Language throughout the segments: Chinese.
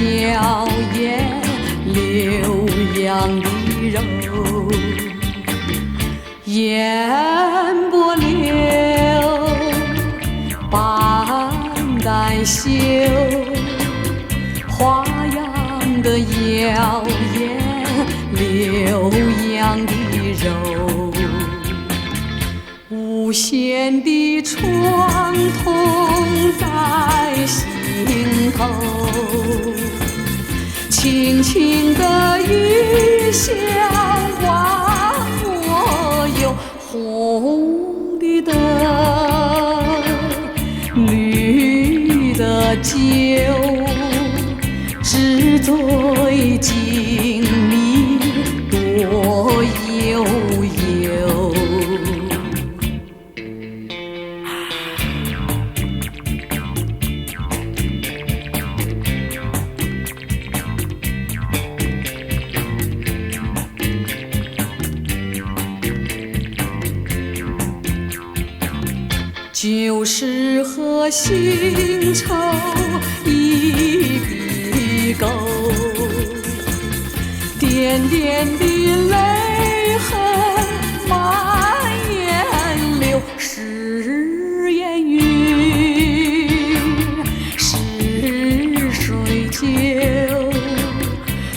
娇艳留样的肉，烟波流，斑丹秀，花样的妖艳留样的柔，无限的传统在心头，轻轻的雨香万我有，红的灯，绿的酒，纸醉金迷多悠悠。旧时和新愁一笔勾，点点的泪痕满眼流，是烟云，是水酒，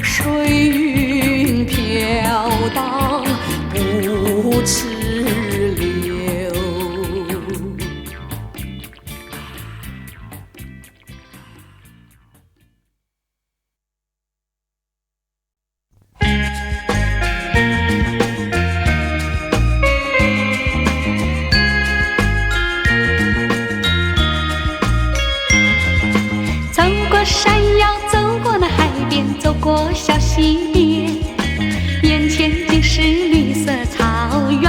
水云飘荡不迟留。走过小溪边，眼前尽是绿色草原，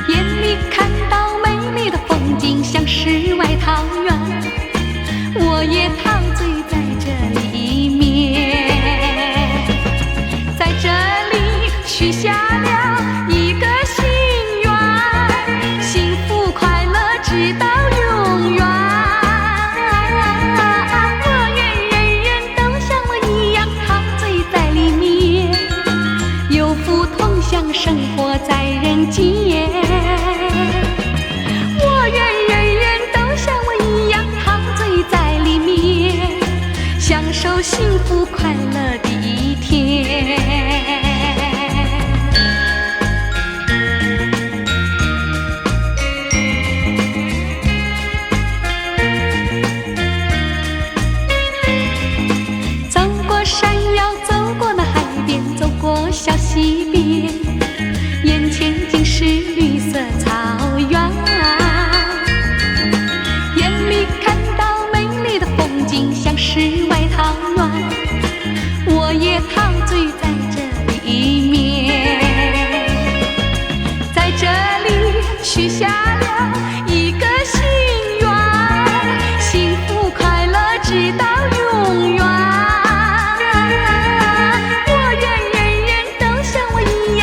眼里看到美丽的风景，像世外桃源，我也陶醉在这里面，在这里许下了一个心愿，幸福快乐直到永远。生活在人间，我愿人人都像我一样陶醉在里面，享受幸福快乐的一天。走过山腰，走过那海边，走过小溪边，眼前尽是绿色草原，眼里看到美丽的风景，像世外桃源，我也陶醉在这里面，在这里许下了一个心愿，幸福快乐直到永远。我愿人人都像我一样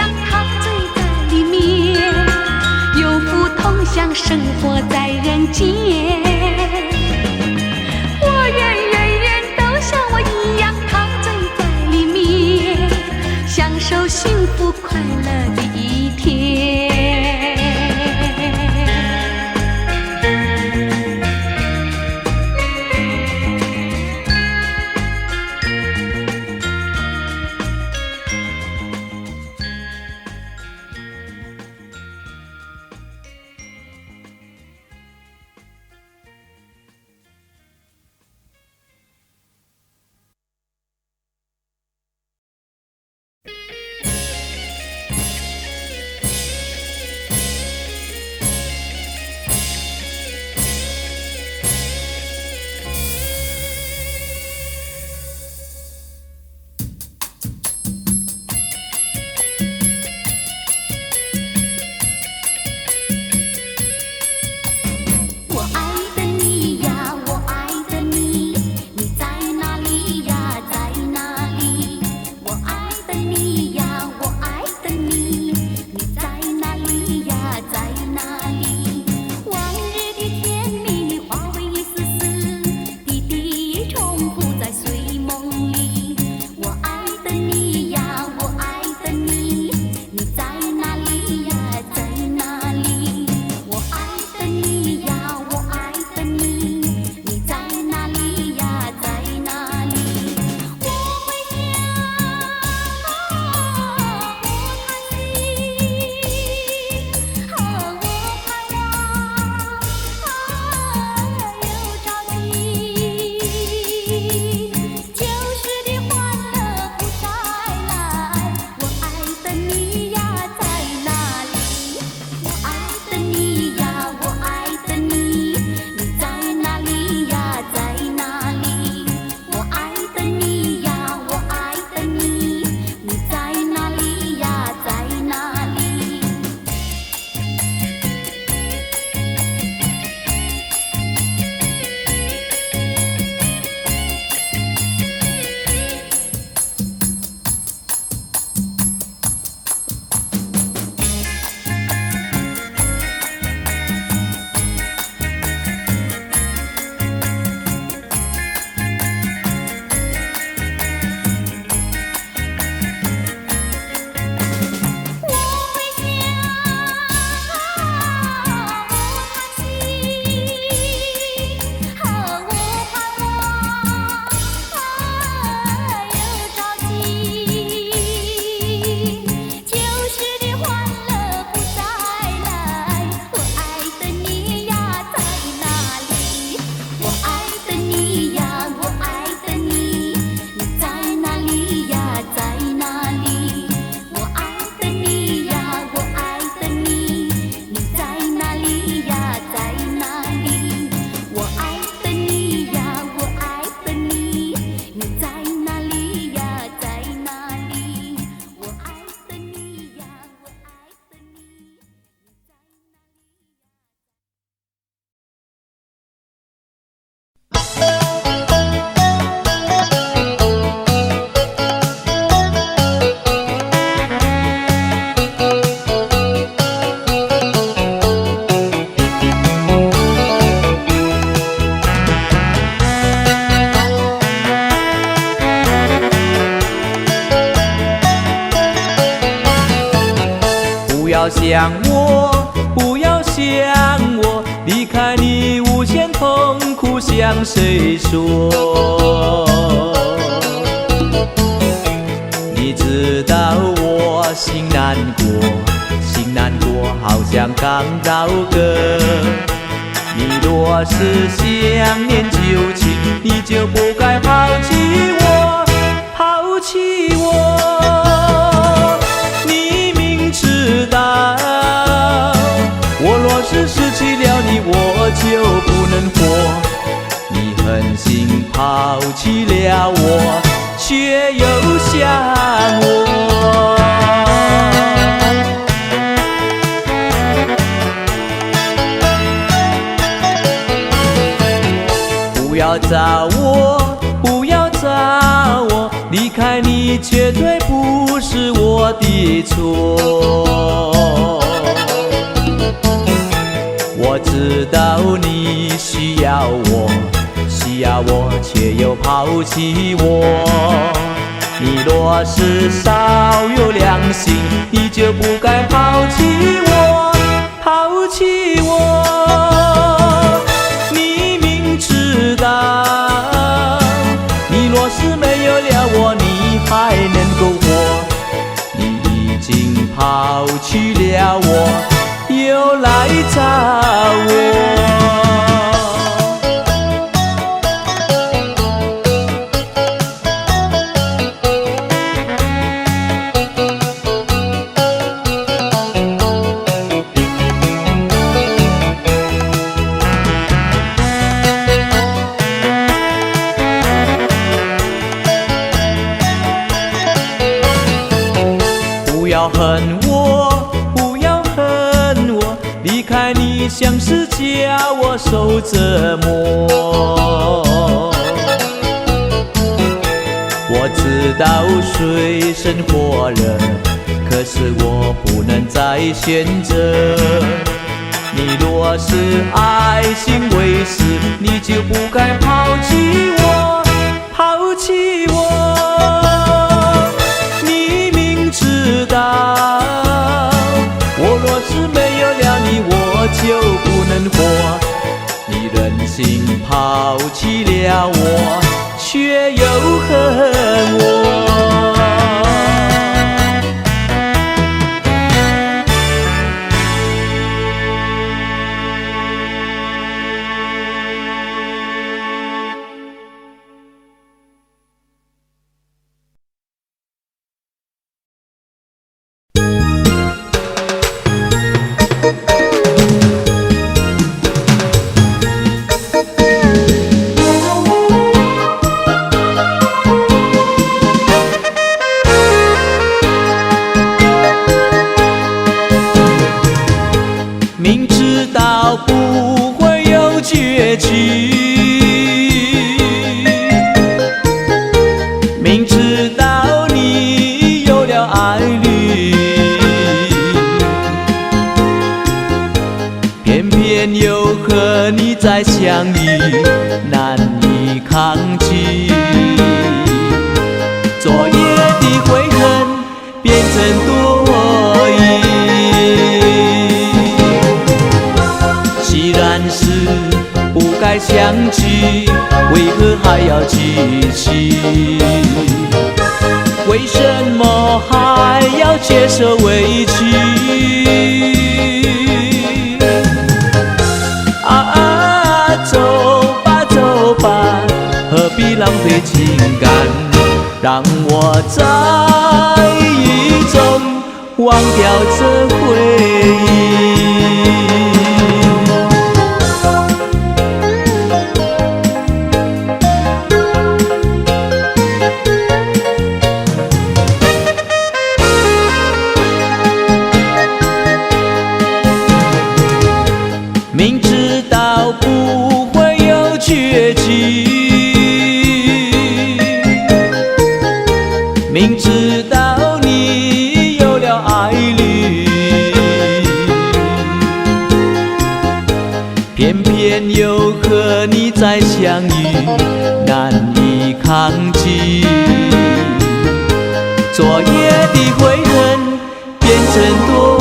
要想我，不要想我，离开你无限痛苦向谁说？你知道我心难过，心难过好像刚到歌。你若是想念旧情，你就不该抛弃我，抛弃我。你明知道，我若是失去了你，我就不能活。你狠心抛弃了我，却又想我。不要找我，不要找我，离开你绝对不是我的错。我知道你需要我，需要我却又抛弃我。你若是少有良心，你就不该抛弃我，抛弃我。你明知道，你若是没有了我，你还能够活。你已经抛弃了我，又来找我。不要恨我，不要恨我，离开你像是叫我受折磨。我知道水深火热，可是我不能再选择。你若是爱心为食，你就不该抛弃我，抛弃我。知道，我若是没有了你，我就不能活。你忍心抛弃了我，却又恨我。明知道不会有结局，明知道你有了爱侣，偏偏又和你再相遇，难以抗拒。昨夜的悔恨变成多疑。既然是不该相聚，为何还要继续？为什么还要接受委屈？走吧走吧，何必浪费情感？让我在雨中忘掉这回忆。明知道不会有结局，明知道你有了爱侣，偏偏又和你再相遇，难以抗拒。昨夜的悔恨变成多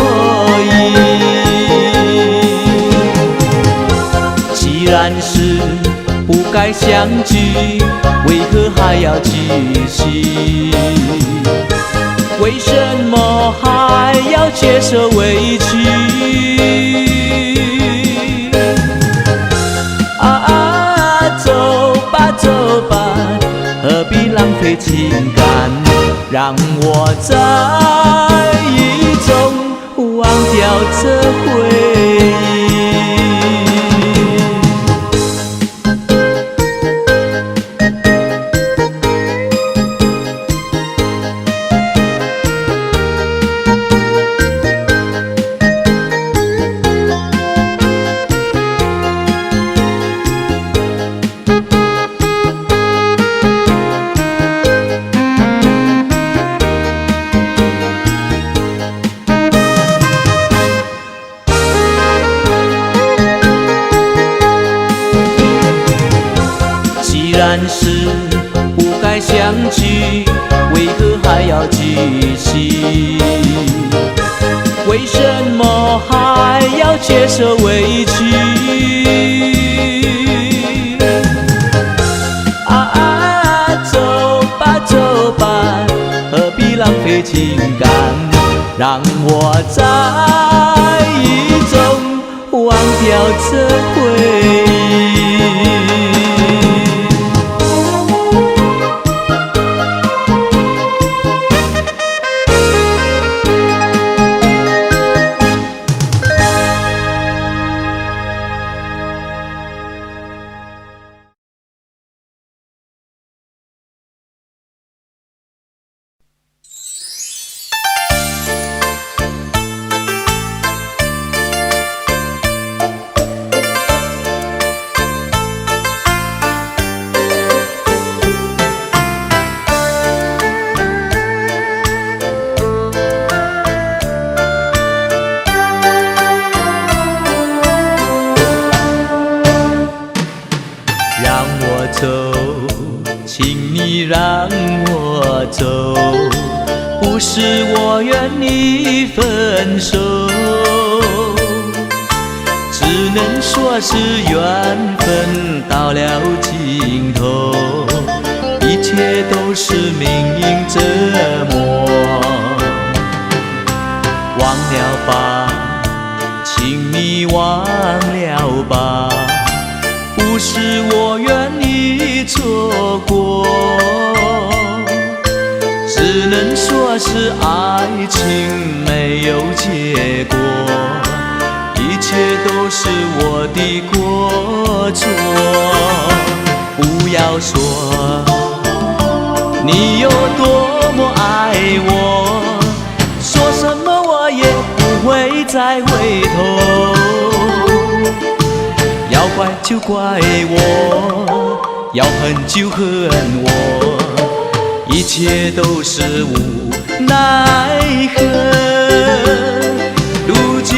该相聚，为何还要继续？为什么还要接受委屈？走吧走吧，何必浪费情感？让我在雨中忘掉这回忆。既然是不该相聚，为何还要继续？为什么还要接受委屈？走吧走吧，何必浪费情感？让我在雨中忘掉这回忆。走，请你让我走，不是我愿你分手，只能说是缘分到了尽头，一切都是命运折磨。忘了吧，请你忘了吧，不是我愿你错过，只能说是爱情没有结果，一切都是我的过错。不要说你有多么爱我，说什么我也不会再回头。要怪就怪我，要恨就恨我，一切都是无奈何。如今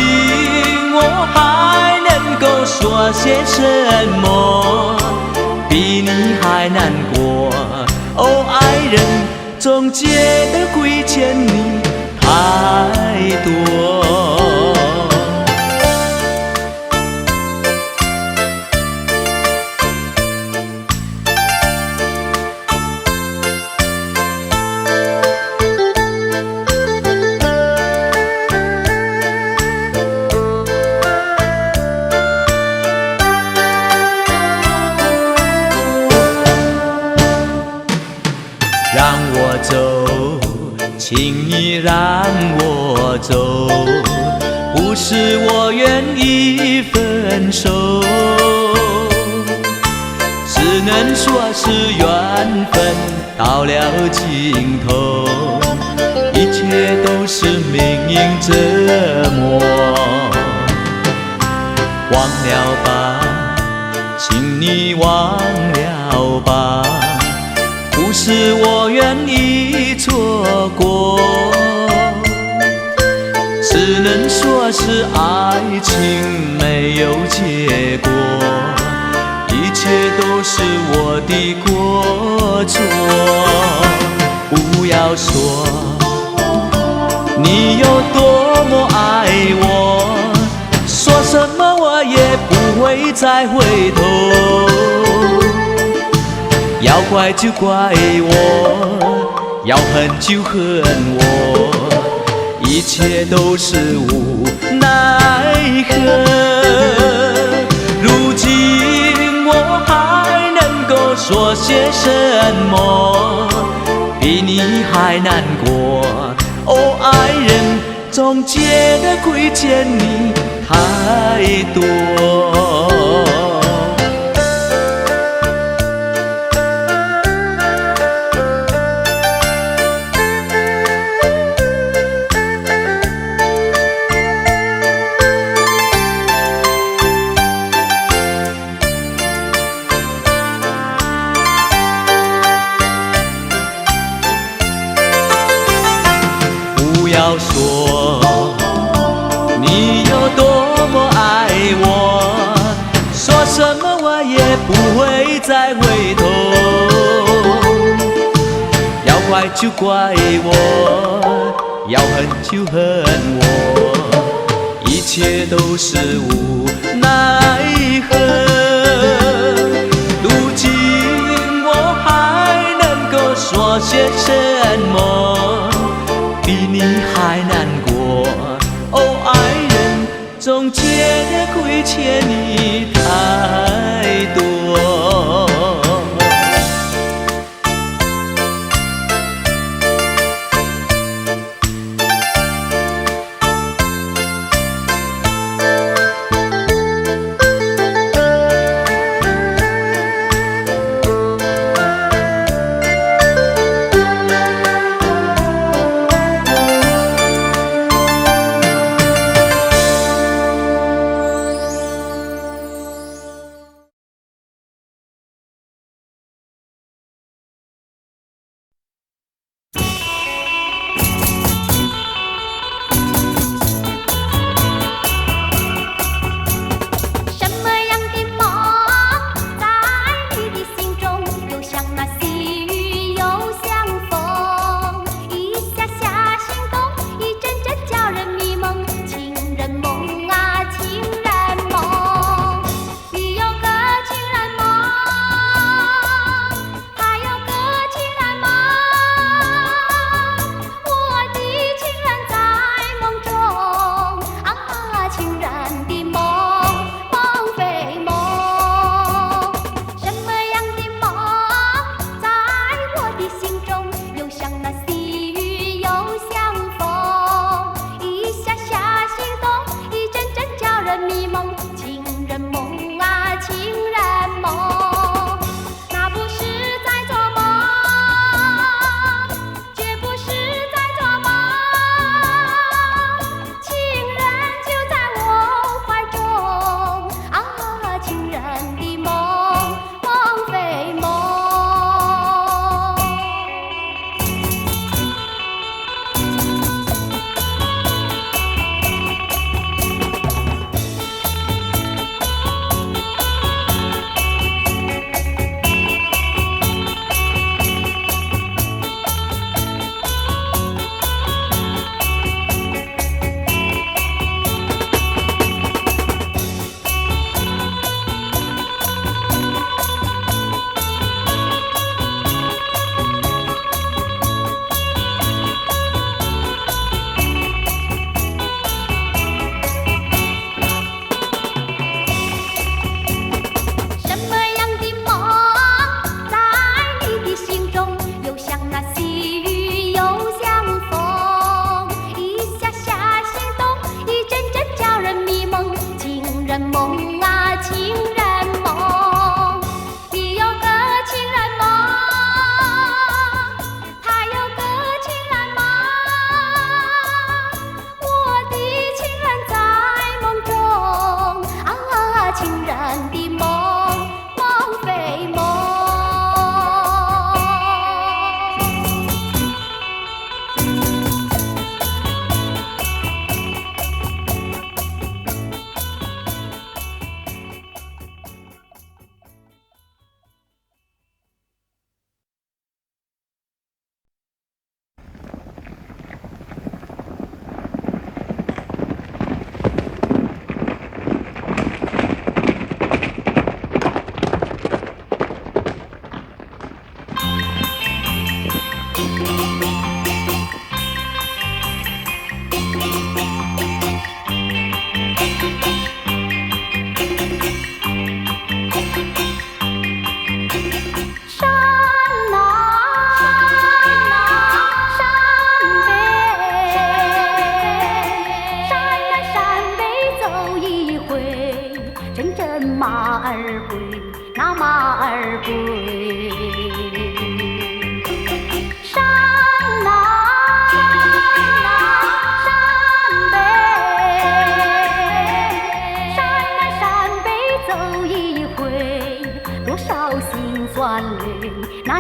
我还能够说些什么，比你还难过。哦，爱人，终结的亏欠你太多。让我走，请你让我走，不是我愿意分手，只能说是缘分到了尽头，一切都是命运折磨。忘了吧，请你忘了吧，不是我愿意错过，只能说是爱情没有结果，一切都是我的过错。不要说你有多么爱我，说什么我也不会再回头。要怪就怪我，要恨就恨我，一切都是无奈何。如今我还能够说些什么，比你还难过。哦，爱人，总觉得亏欠你太多。不要说你有多么爱我，说什么我也不会再回头。要怪就怪我，要恨就恨我，一切都是无奈何。如今我还能够说些什么，比你还难过。哦，爱人，总觉得亏欠你太多。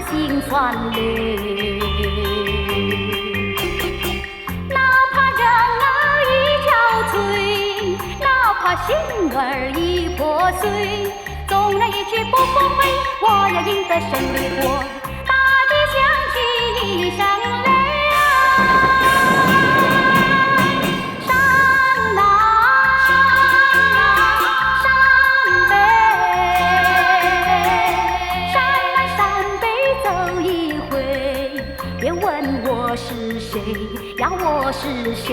心酸泪，哪怕人儿已憔悴，哪怕心儿已破碎，纵然一去不复回，我要赢得胜利过。大地响起一声雷。 我是谁呀？我是谁？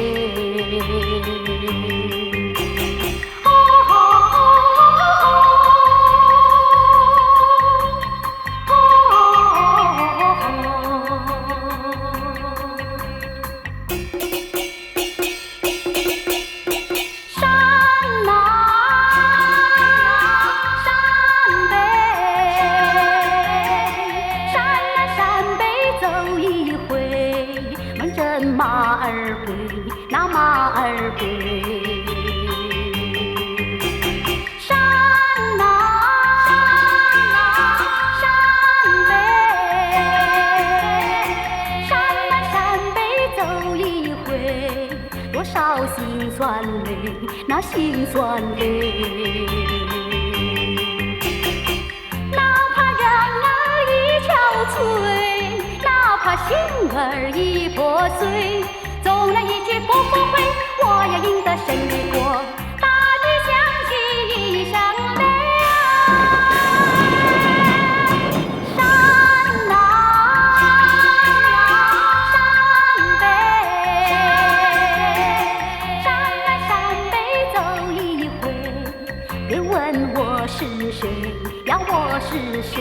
马儿归，那马儿归。山呐山北，山南山北走一回，多少辛酸泪，那辛酸泪。哪怕人儿已憔悴，哪怕心儿已破碎，纵然一去不复回，我要赢得胜利过。大地响起一声雷山呐山北，山南山北走一回，别问我是谁呀，我是谁？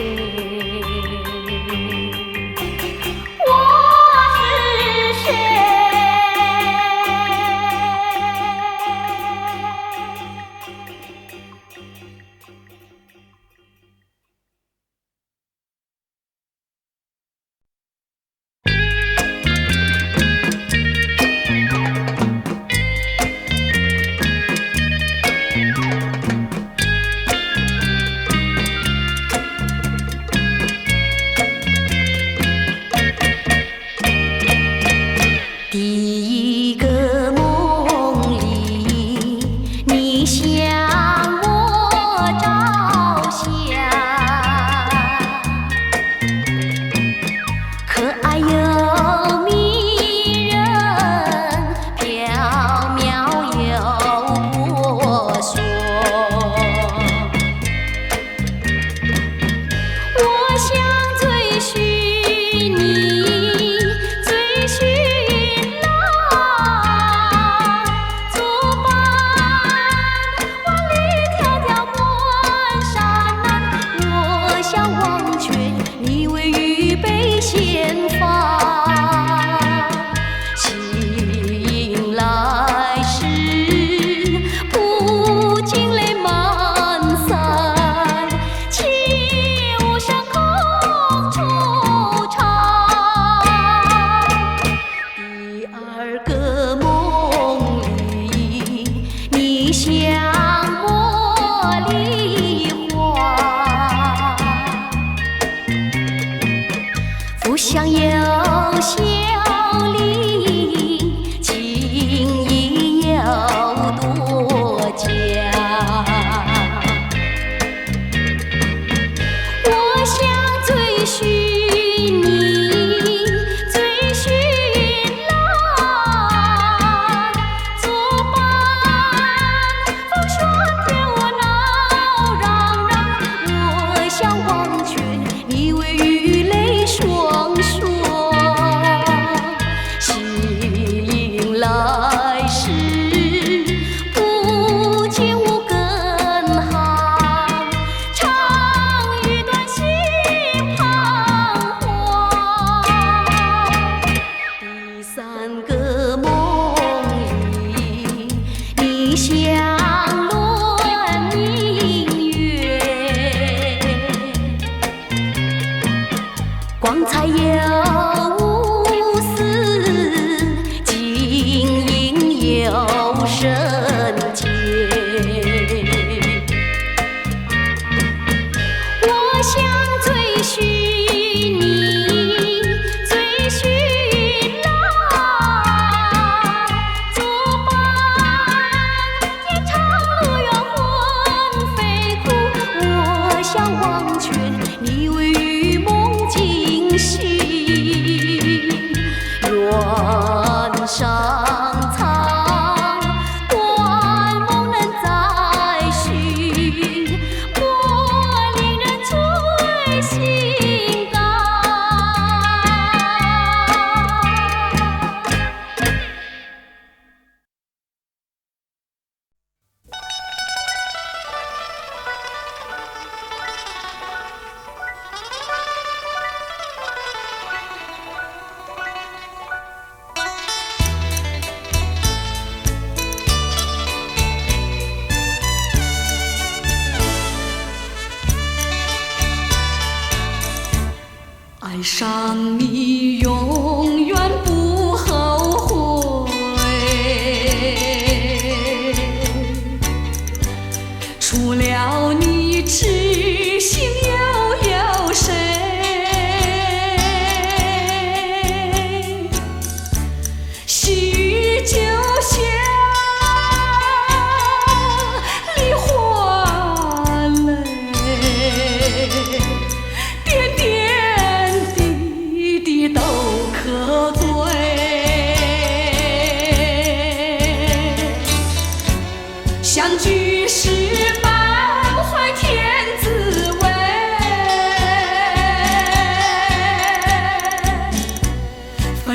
你为与泪双双。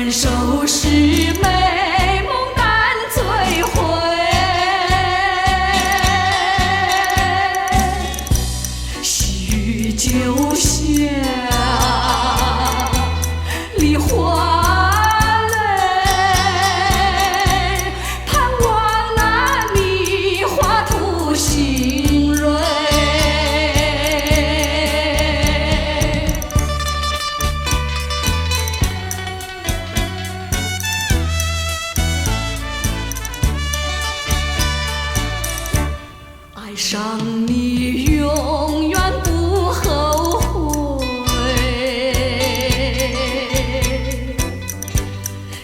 分手时美梦难追回，细雨就下，梨花泪，盼望那梨花吐新蕊。爱上你永远不后悔，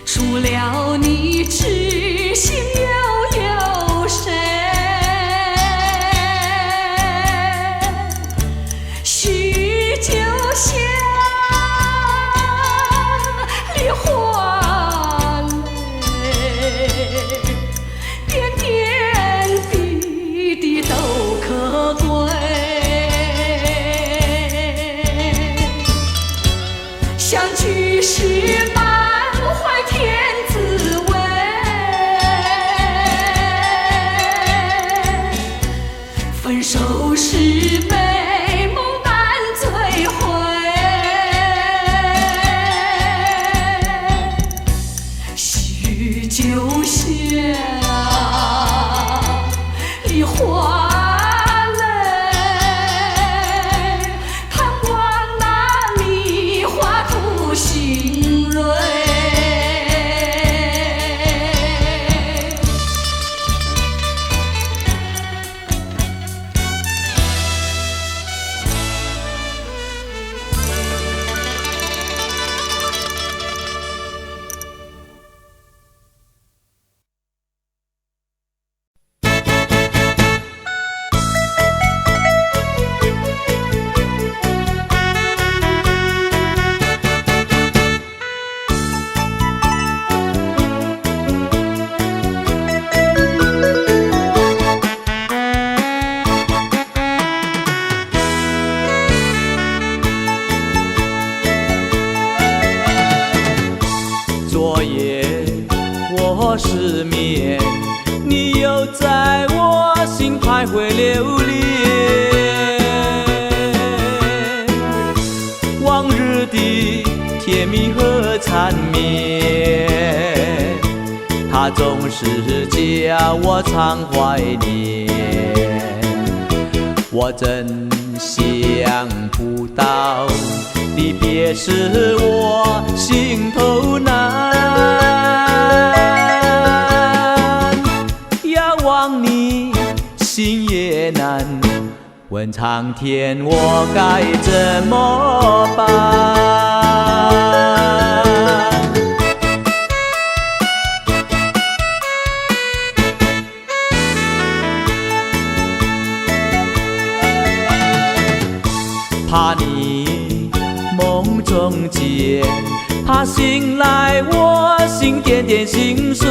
除了你痴心又有谁？许久下，梨花泪，点点滴滴都可贵。相聚时满怀甜滋味，分手时美梦难追回。细雨就下，梨花泪，盼望那梨花吐新蕊。昨夜我失眠，你又在我心徘徊流连。往日的甜蜜和缠绵，它总是叫我常怀念。我真想不到离别时我心头难，遥望你心也难，问苍天我该怎么办？怕你梦中见，怕醒来我心点点心酸。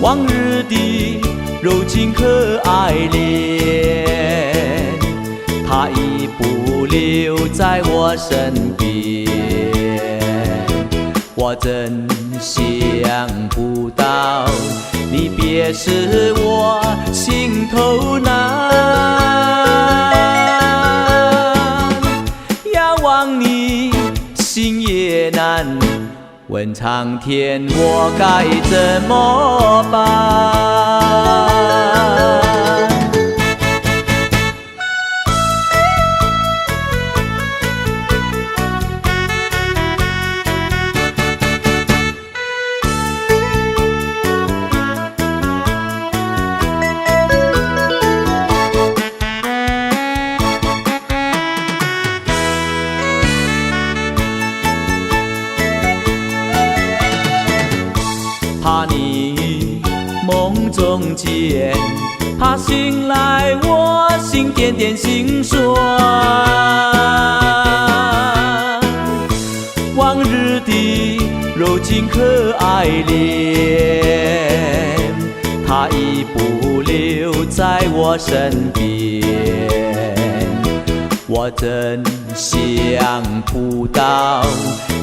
往日的柔情可爱恋，它已不留在我身边。我真想不到离别时我心头难，遥望你心也难，问苍天我该怎么办？怕你梦中见，怕醒来我心点点心酸。往日的柔情可爱恋，它已不留在我身边。我真想不到，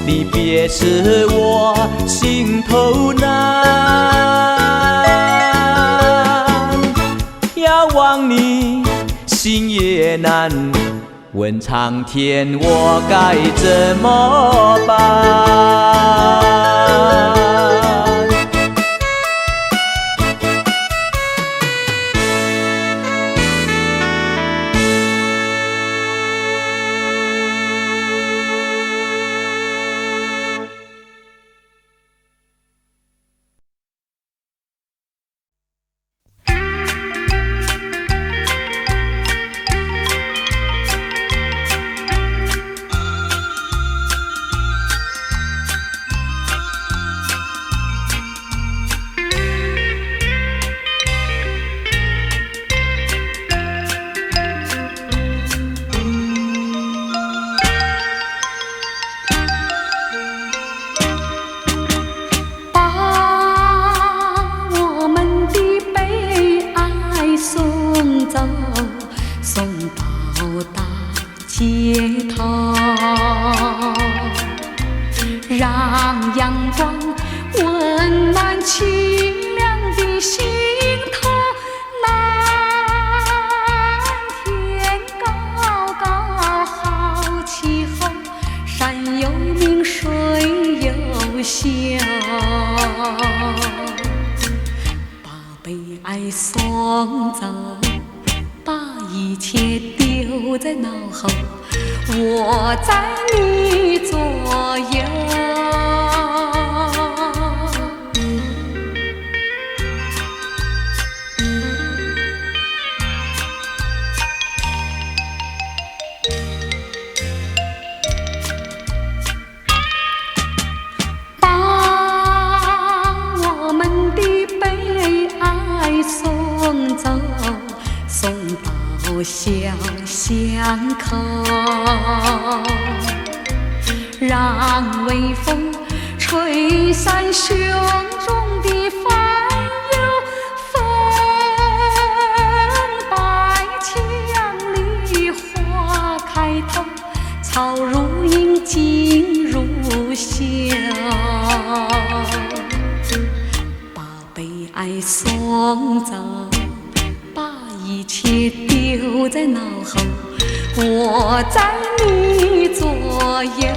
离别是我心头难。要忘你心也难，问苍天我该怎么办？让阳光温暖清凉的心头，蓝天高高好气候，山有名水有秀，把悲哀送走，把一切丢在脑后，我在你左右。把我们的悲哀送走，送到小巷口，让微风吹散胸中的烦忧，风白墙里花开头，草如茵景如秀，把悲哀送走，把一切丢在脑后，我在你左右。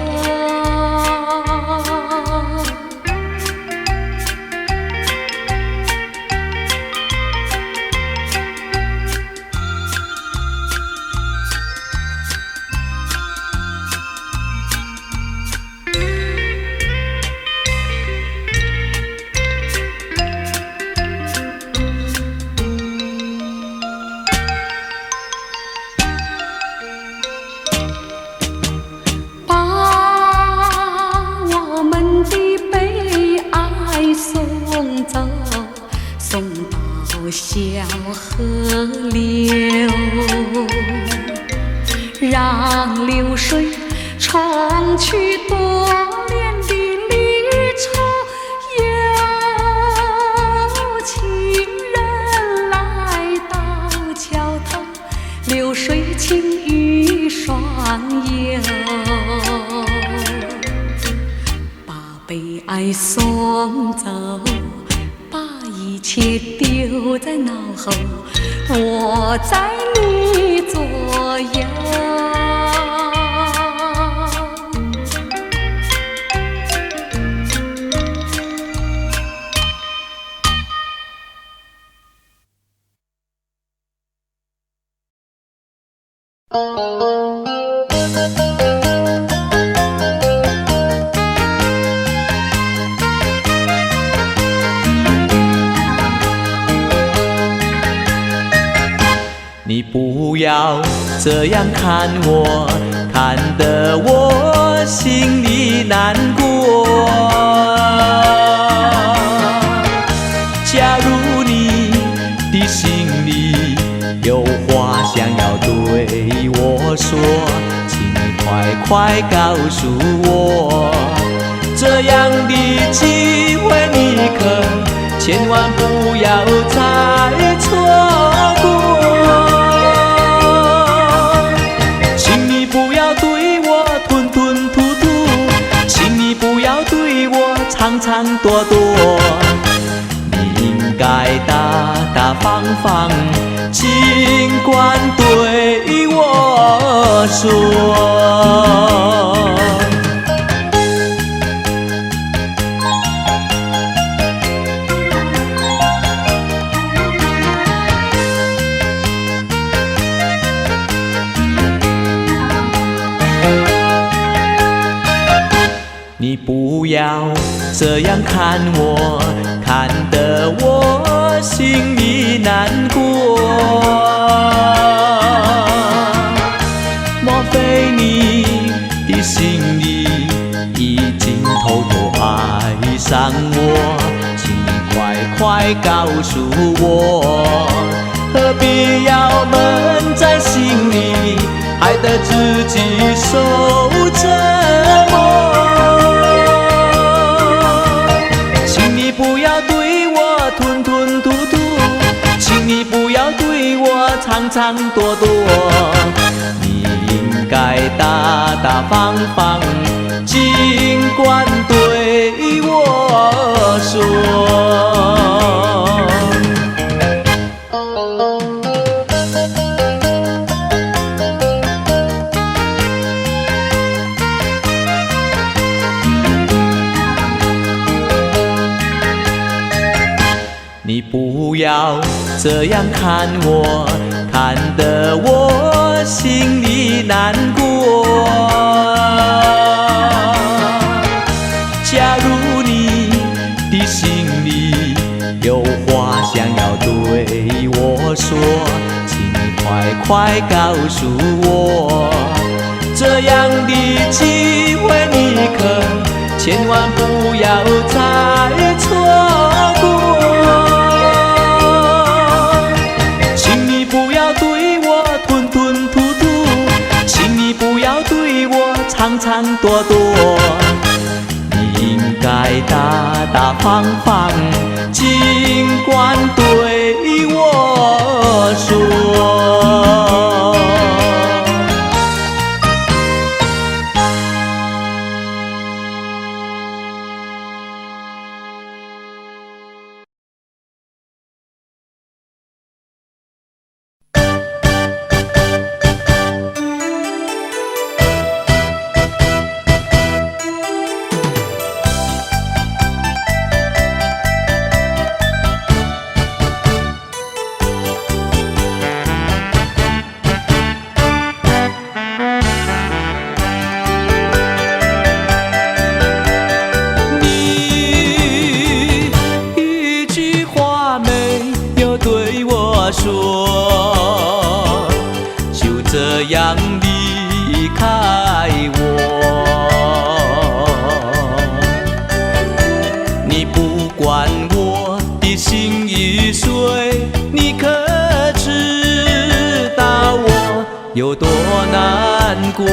送到小河流，让流水冲去多年的离愁，有情人来到桥头，流水轻于双游，把悲哀送走，一切丢在脑后，我在你左右。你不要这样看我，看得我心里难过。假如你的心里有话想要对我说，请你快快告诉我，这样的机会你可千万不要再错过。请你不要对长长朵朵。你应该大大方方，尽管对我说。你不要这样看我，看得我心里难过。莫非你的心里已经偷偷爱上我？请你快快告诉我，何必要闷在心里，害得自己受折磨？长长朵朵，你应该大大方方，尽管对我说。你不要这样看我，看得我心里难过。假如你的心里有话想要对我说，请你快快告诉我，这样的机会你可千万不要再错过。长长朵朵，你应该大大方方，尽管对我说。说，就这样离开我。你不管我的心已碎，你可知道我有多难过？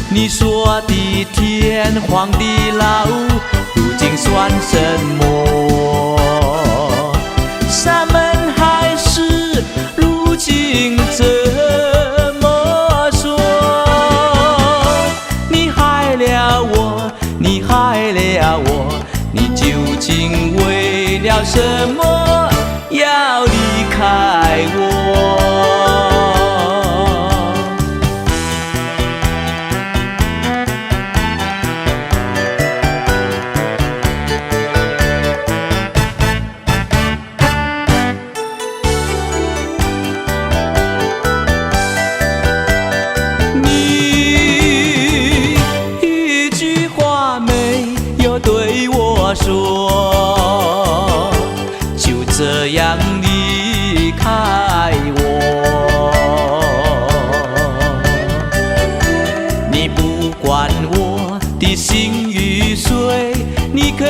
你说的天荒地老，如今算什么？山盟海誓，如今怎么说？你害了我，你害了我，你究竟为了什么要离开我？说，就这样离开我。你不管我的心已碎，你可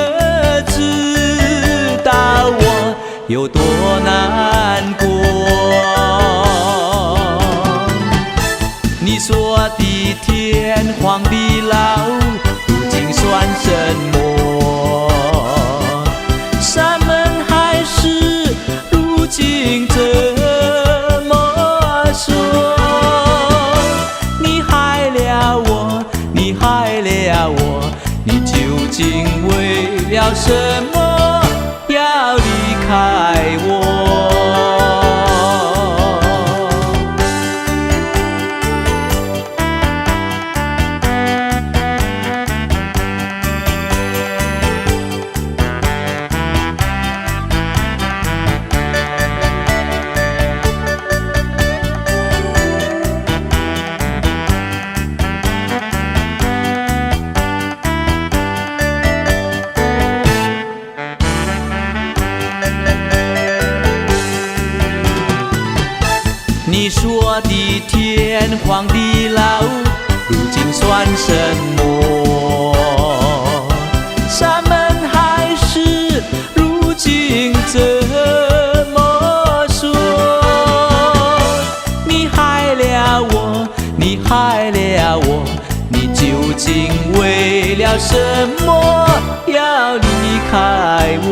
知道我有多难过？你说的天荒地老，如今算什么？山盟海誓，如今怎么说？你害了我，你害了今为了什么要离开我？你说的天荒地老，如今算什么？山盟海誓，如今怎么说？你害了我，你害了我，你究竟为了什么要离开我？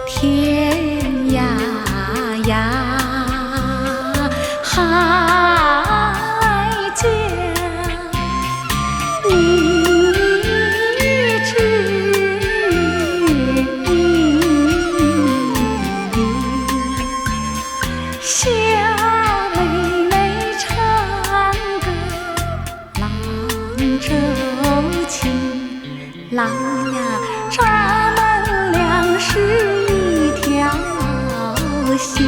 天涯呀，海角，你知小妹妹唱歌郎舟情，郎呀，咱们俩是心，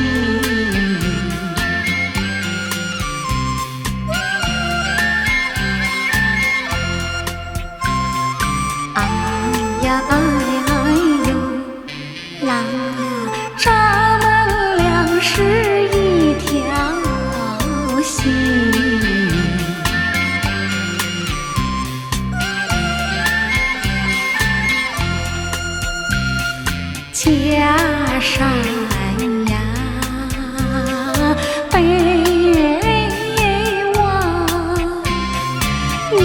哎呀哎呦，郎呀，咱们俩是一条心。家山呀，北望美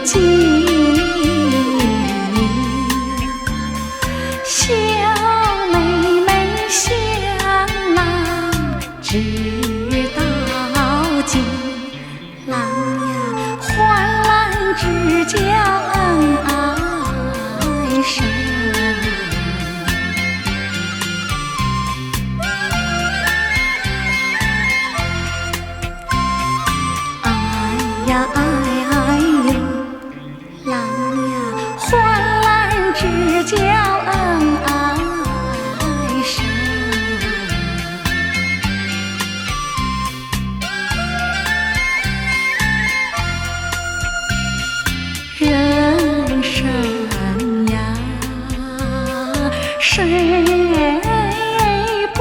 景，小妹妹向郎知道尽，郎呀，患难之交恩爱深。哎呦，郎呀，患难之交恩爱深。人生呀，谁不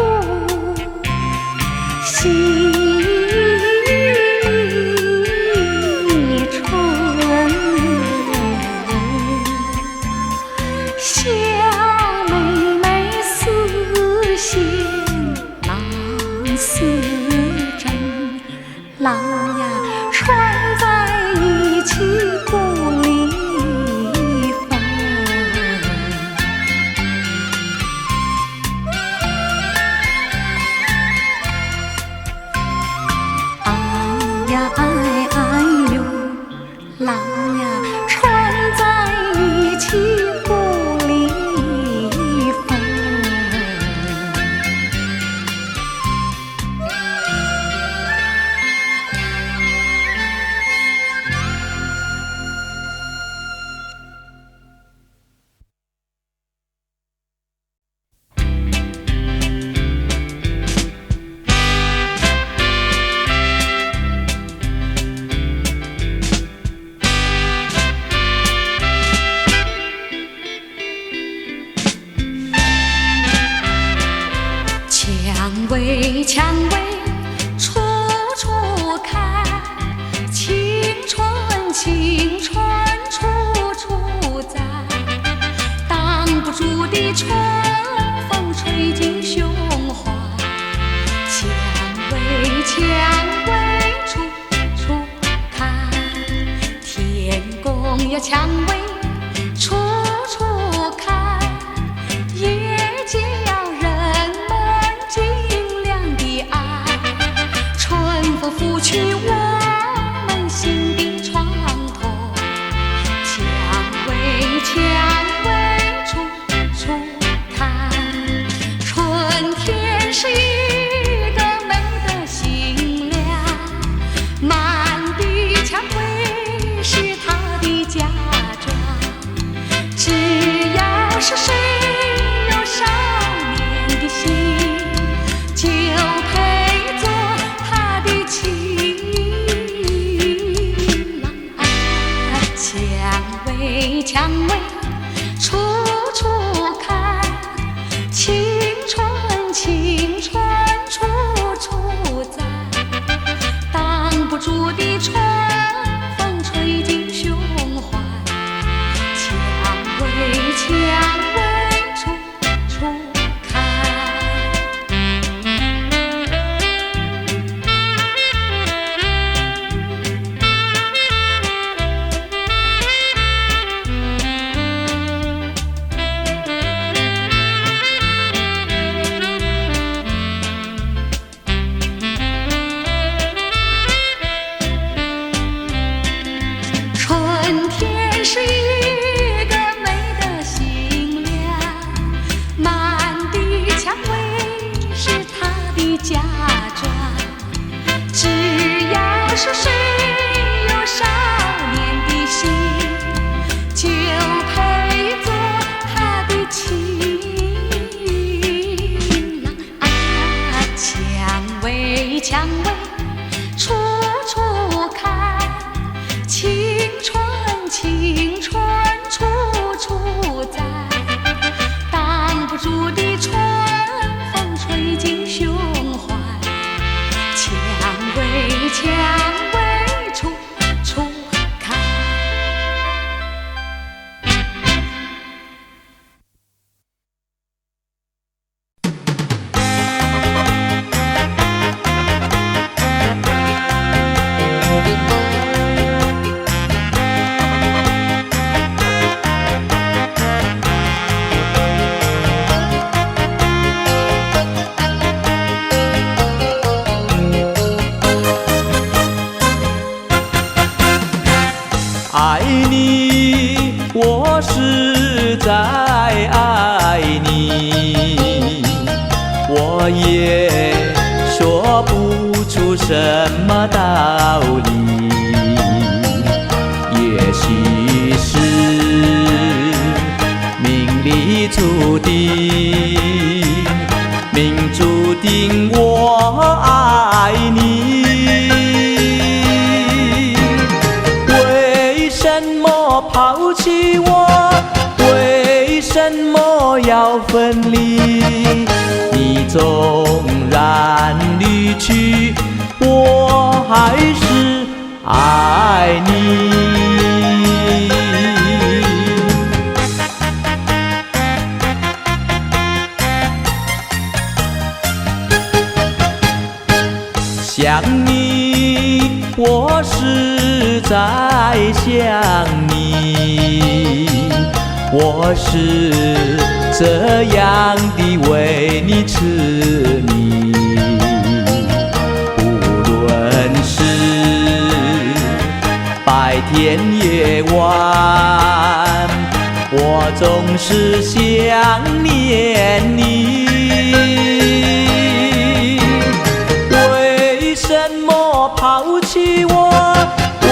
喜？小妹妹丝线郎丝针，郎呀，穿在一起不离分。哎呀哎呦，郎呀，穿在一起不离分。蔷薇，蔷薇，春我也说不出什么道理，也许是命里注定，命注定我爱你。为什么抛弃我？为什么要分离？你纵然离去，我还是爱你。想你，我是在想你，我是这样的为你痴迷。无论是白天夜晚，我总是想念你。为什么抛弃我？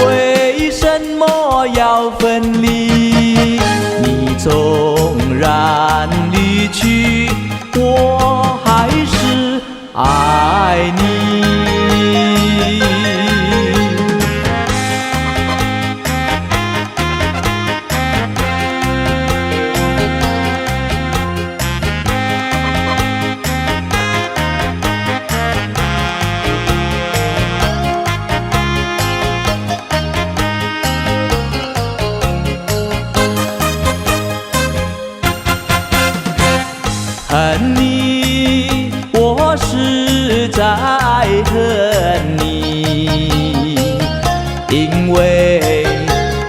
为什么要分离？你纵然离去，我还是爱你。恨你，我是在恨你，因为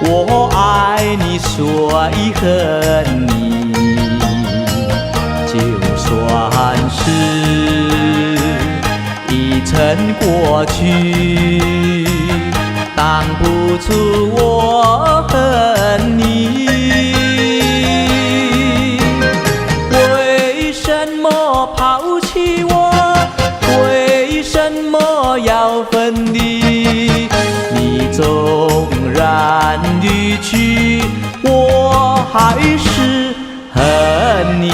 我爱你，所以恨你。就算是已成过去，当不住我恨你。为什么抛弃我？为什么要分离？你纵然离去，我还是恨你。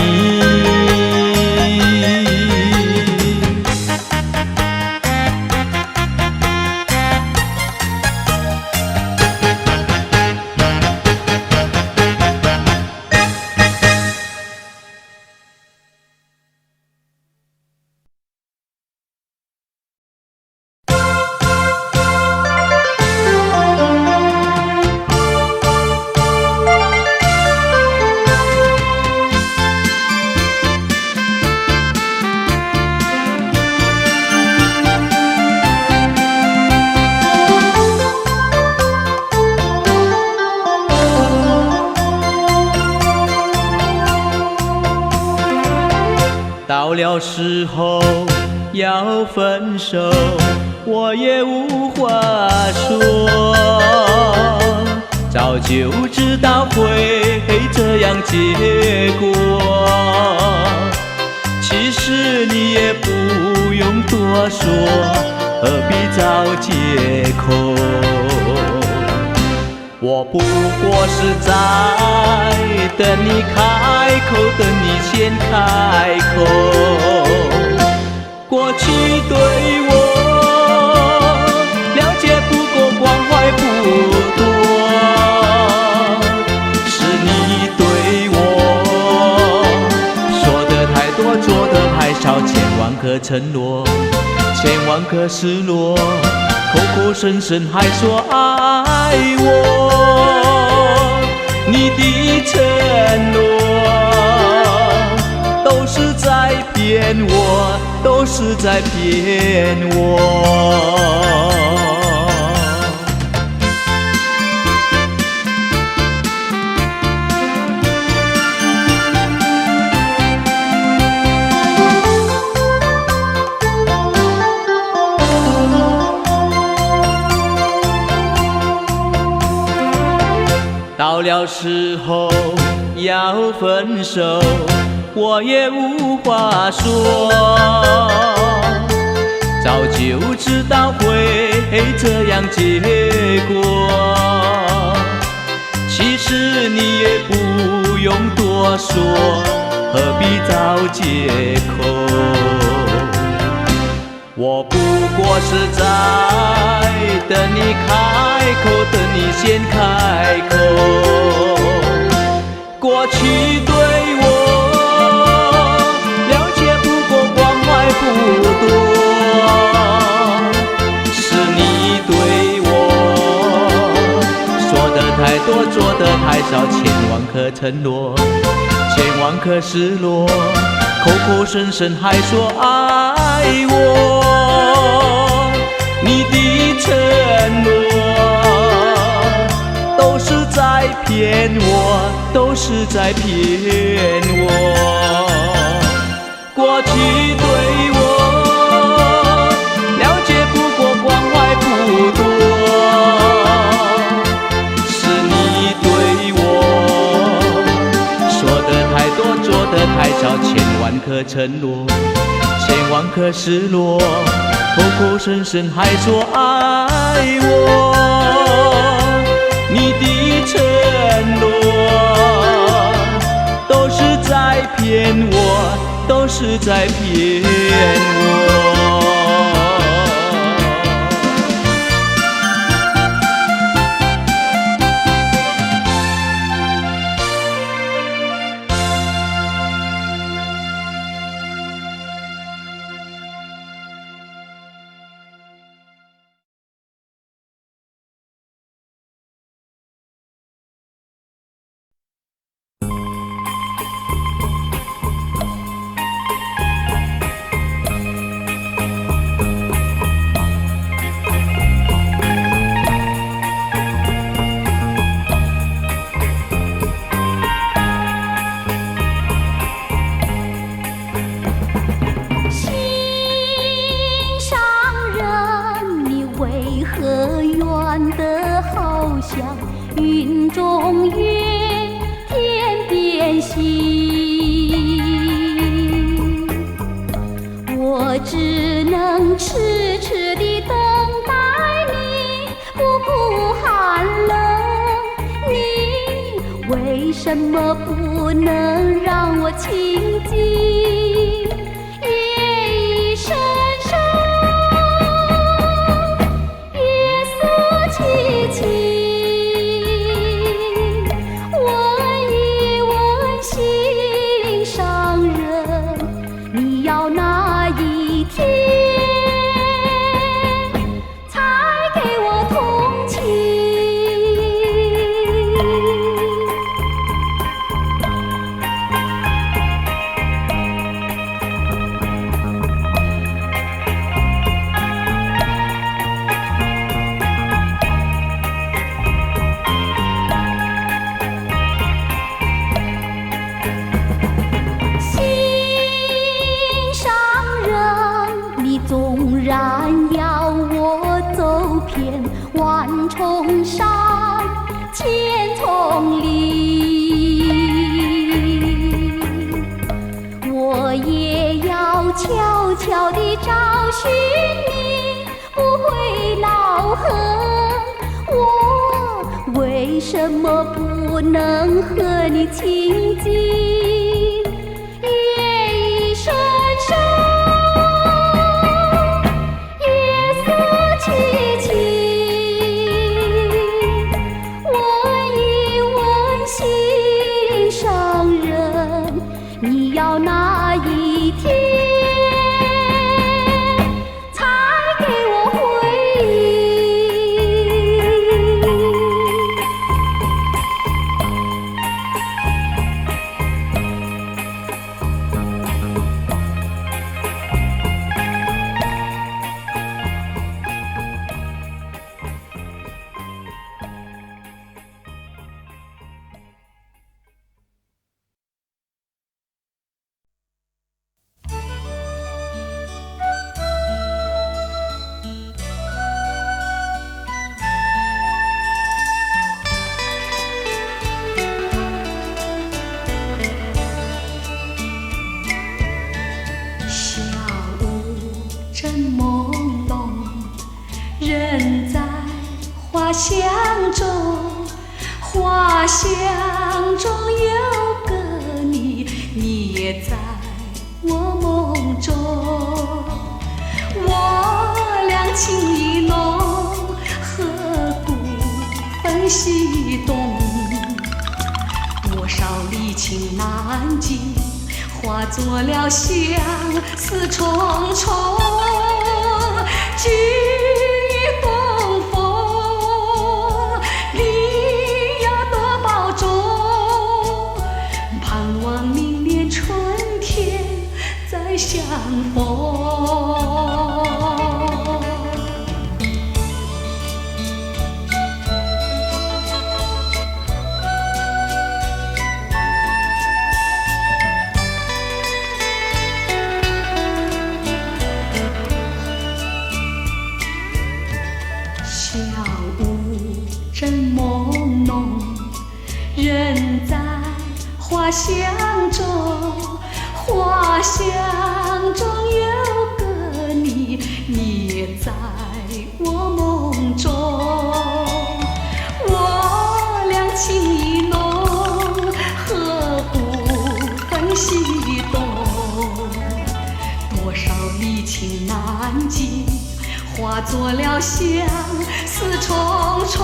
到了时候要分手，我也无话说。早就知道会这样结果，其实你也不用多说，何必找借口？我不过是在等你开口，等你先开口。过去对我了解不够，关怀不多，是你对我说的太多，做的太少，千万个承诺，千万个失落，口口声声还说爱我，你的承诺都是在骗我，都是在骗我。到了时候要分手，我也无话说。早就知道会这样结果，其实你也不用多说，何必找借口？我不过是在等你开口，等你先开口。过去对我了解不够，关怀不多，是你对我说的太多，做的太少，千万可承诺，千万可失落，口口声声还说爱我，你的承诺都是在骗我，都是在骗我。过去对我了解不过，关怀不多，是你对我说的太多，做的太少，千万可承诺，千万可失落，口口声声还说爱我，你的承诺都是在骗我，都是在骗我。云中月，天边星，我只能痴痴地等待你，不顾寒冷。你为什么不能让我亲近？夜已深深，月色凄凄。纵然要我走遍万重山千丛林，我也要悄悄地找寻你，不会恼恨。我为什么不能和你亲近？夜已深深，你要哪一天才给我回应？香中，花香中有个你，你也在我梦中。我俩情意浓，何故分西东？多少离情难尽，化作了相思重重。东风，你要多保重，盼望明年春天再相逢。小屋正朦胧，人在花香中，花香中有个你，你也在我梦中。我俩情意浓，何不分西东？多少离情难尽，化作了相思重重。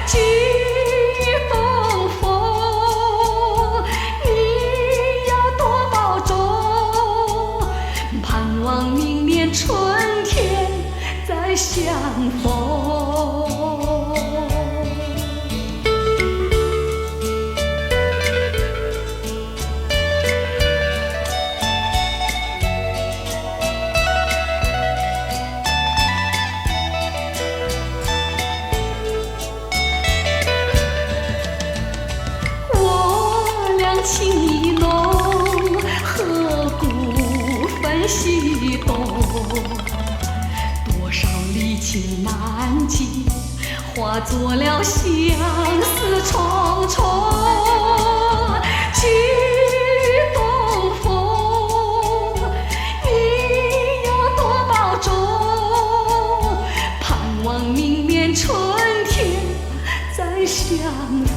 寄东风，你要多保重，盼望明年春天再相逢。情意浓，何故分西东？多少离情难尽，化作了相思重重。寄东风，你要多保重，盼望明年春天再相逢。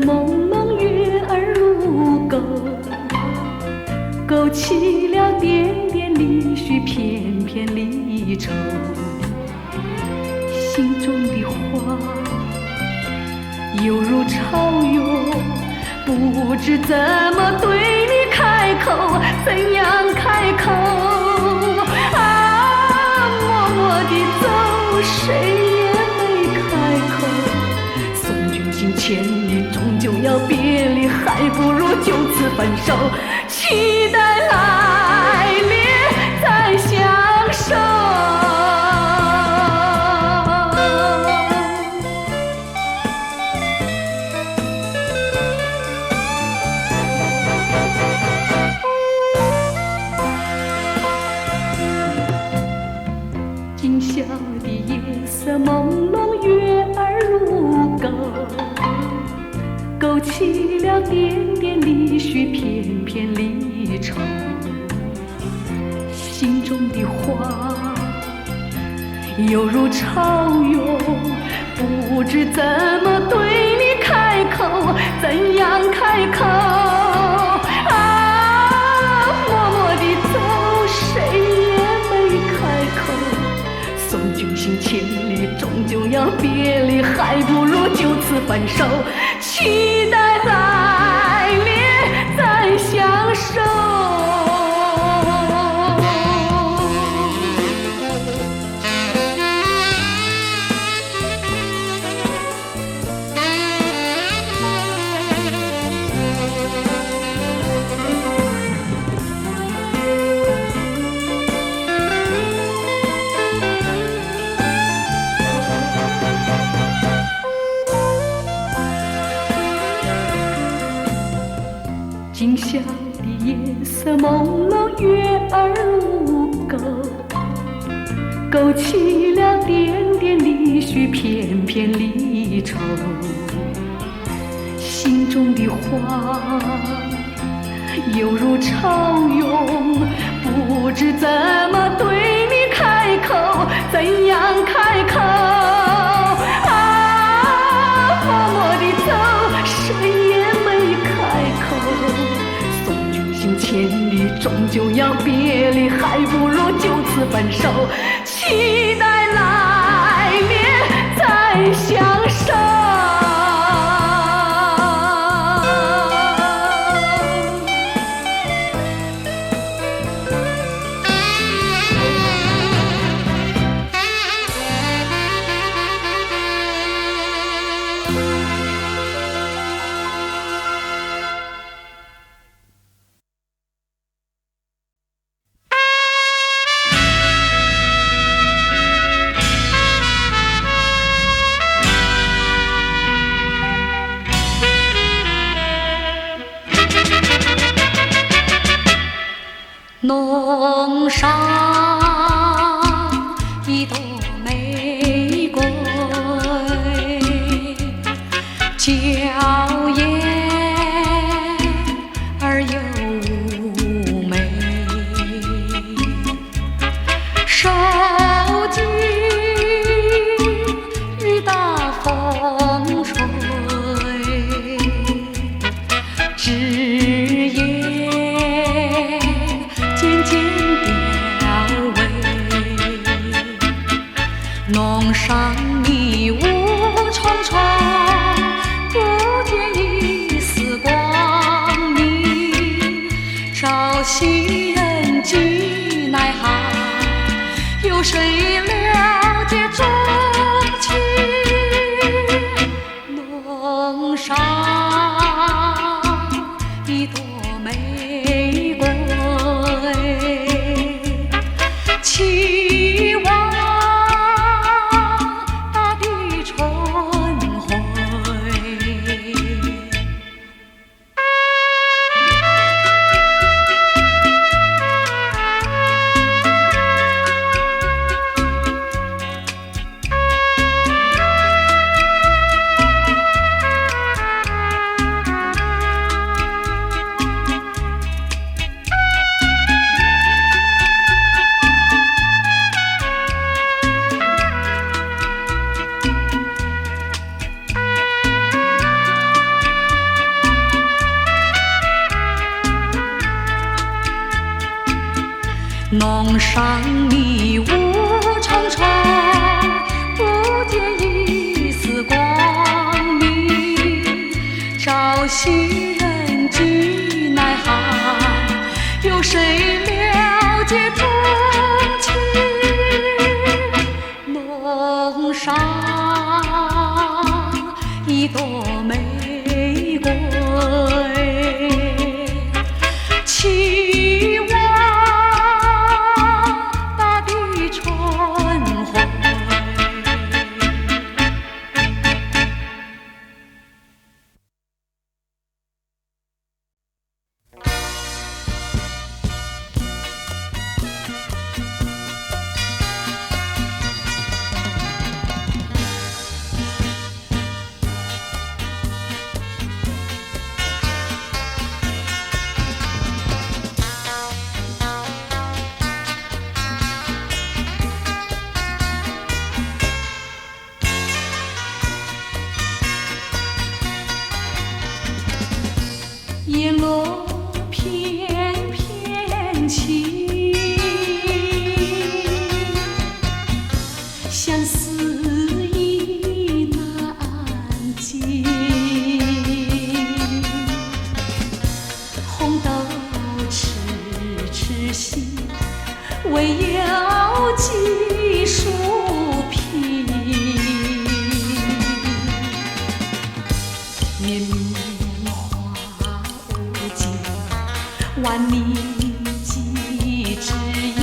朦胧月儿如钩，勾起了点点离绪，片片离愁。心中的话犹如潮涌，不知怎么对你开口，怎样开口？啊，默默地走，谁也没开口。送君行千里，终究要别离，还不如就此分手，期待来年再相守。今宵的夜色朦胧，月儿如钩，勾起了点点离绪，片片离愁。心中的话犹如潮涌，不知怎么对你开口，怎样开口？啊，默默地走，谁也没开口。送君行千里，终究要别离，还不如就此分手，期待来年再相守。今宵的夜色朦胧，月儿无钩，勾起了点点离绪，片片离愁。心中的话犹如潮涌，不知怎么对你开口，怎样开口？啊，默默地走，谁也没开口。送君行千里，终究要别离，还不如就此分手，期待来年再相守。弄上一朵玫瑰，娇艳而又妩媚，手巾雨打风吹，枝叶弄上迷雾重重，不见一丝光明，朝夕人迹奈何，有谁了解衷情？弄上一朵玫瑰，期望弄上迷雾重重，不见一丝光明，朝夕人迹奈何，有谁了解衷情？弄上一朵玫瑰，期望叶落翩翩起，相思意难尽。红豆痴痴心，唯有寄书皮。绵绵花无尽，万里寄知音。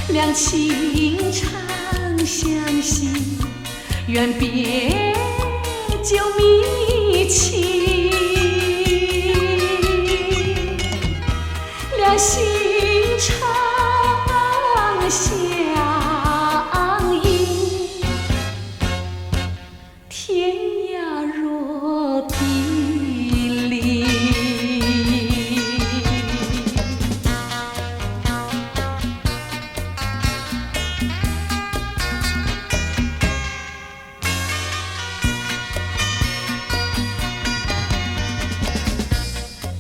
两情长相惜，远别久觅情。心常相依，天涯若比邻。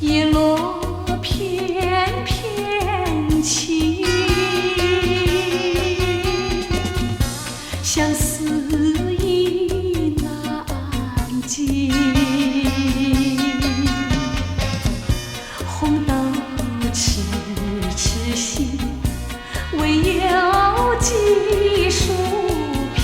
叶落翩翩起，相思意难尽。红豆痴痴心，唯有几树萍。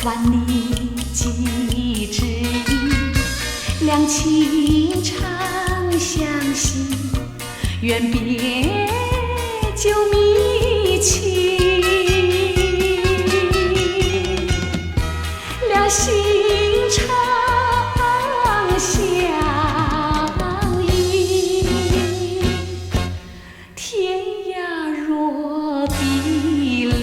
万里寄知音，两情长相惜，愿别久觅情。两心常相依，天涯若比邻。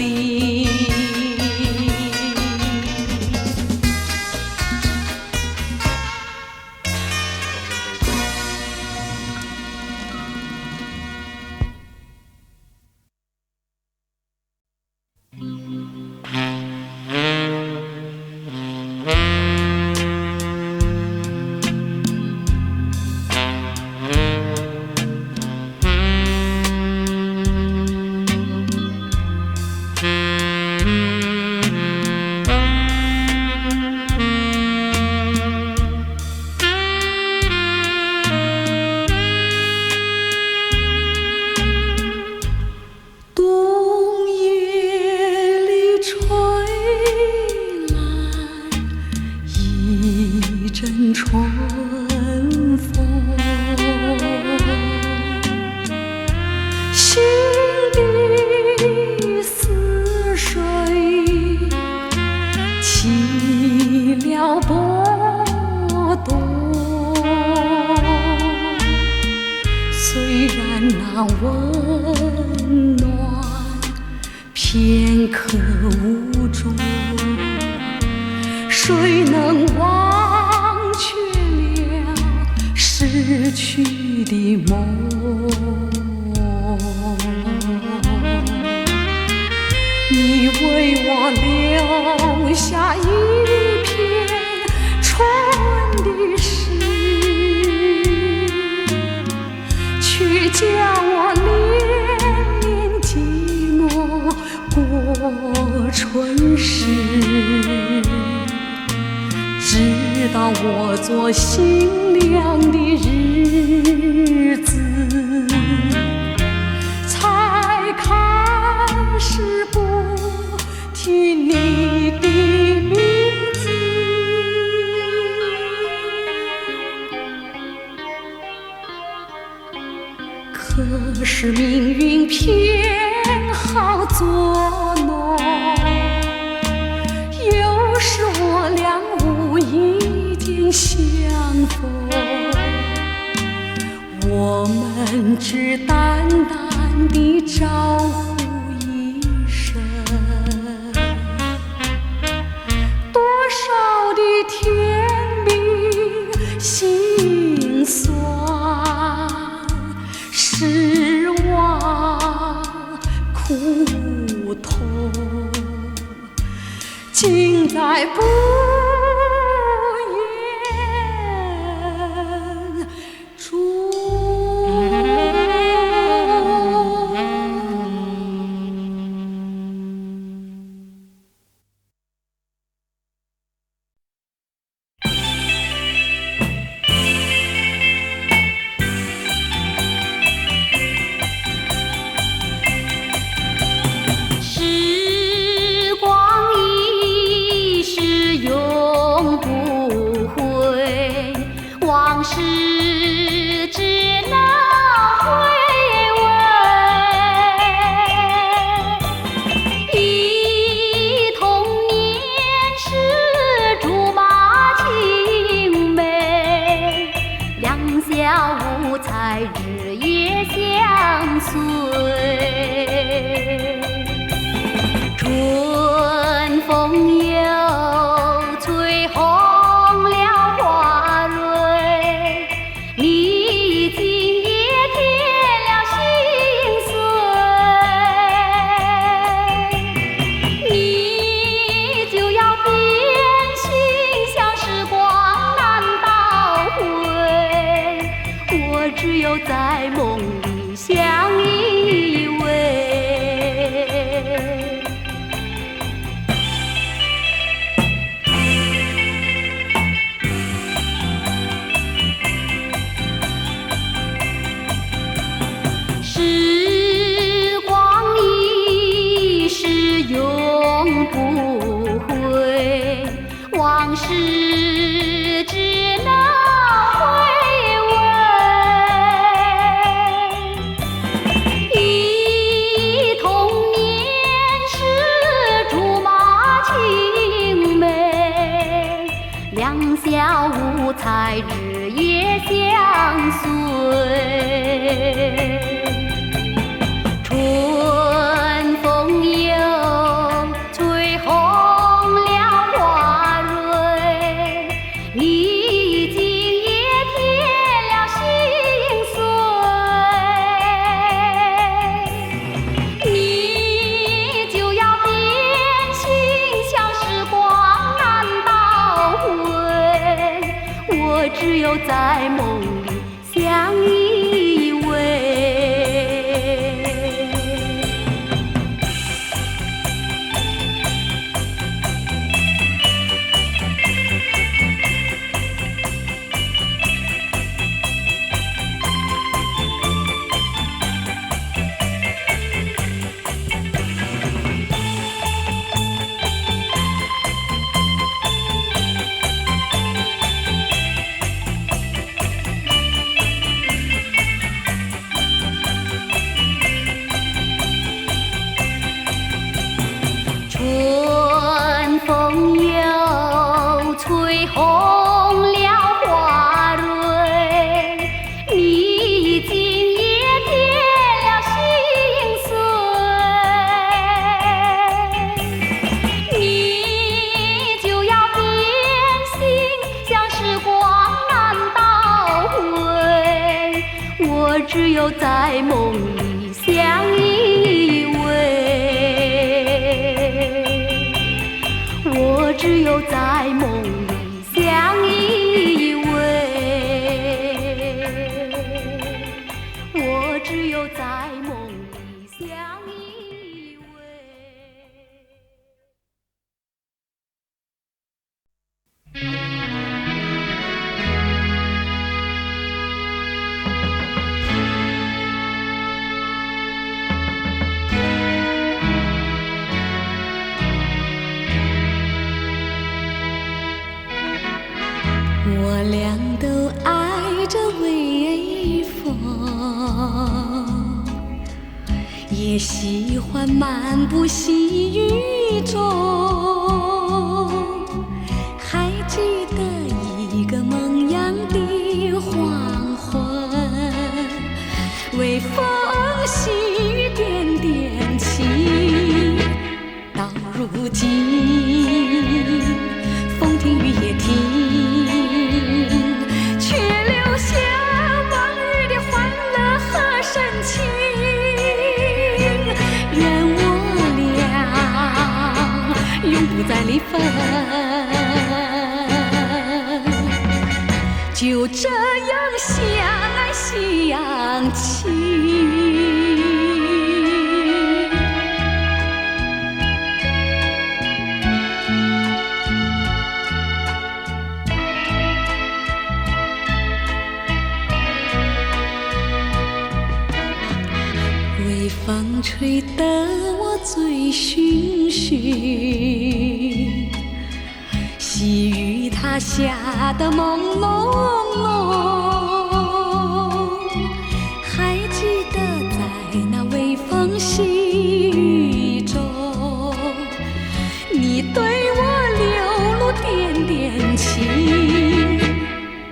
春风，心底似水，起了波动。虽然那温暖片刻无踪，谁能忘却了逝去的梦？你为我留下一片春的诗，却叫我连连寂寞过春时。直到我做新娘的日子，才开始不提你的名字。可是命运偏好作弄，有时我俩无意间相逢，我们只淡淡地招呼一声，多少的甜蜜心酸，失望苦痛，尽在不言中。时光一逝永往事只能回味，忆童年时竹马青梅，两小无猜日夜相随。春风又吹红了花蕊，你今也添了心碎。你就要变心，像时光难倒回，我只有在梦里相依偎。春风又吹红了花蕊，你今也添了心碎。你就要变心，像时光难倒回，我只有在梦里相依偎。我只有在梦里相依偎，我只有在梦里相依偎。我俩都爱着微风，也喜欢漫步细雨中。还记得一个梦样的黄昏，微风细雨点点情。到如今，风停雨也停，却留下往日的欢乐和深情。愿我俩永不再离分，就这样相爱相亲。微风吹得我醉醺醺，细雨它下得朦朦胧。还记得在那微风细雨中，你对我流露点点情。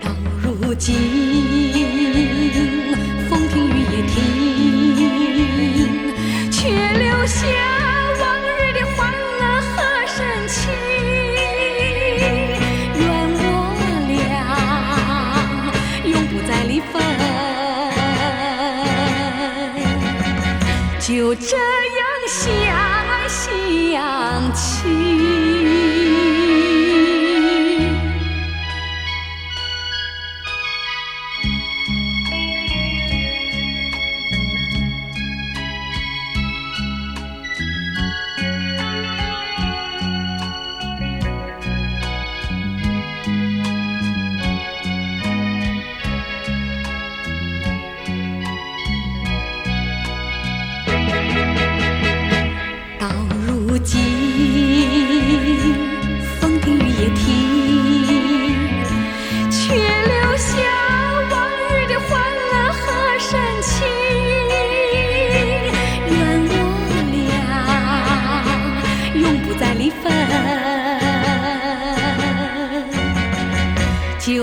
到如今，风停雨也停，却留下往日的欢乐和深情。愿我俩永不再离分，就这样相爱相亲。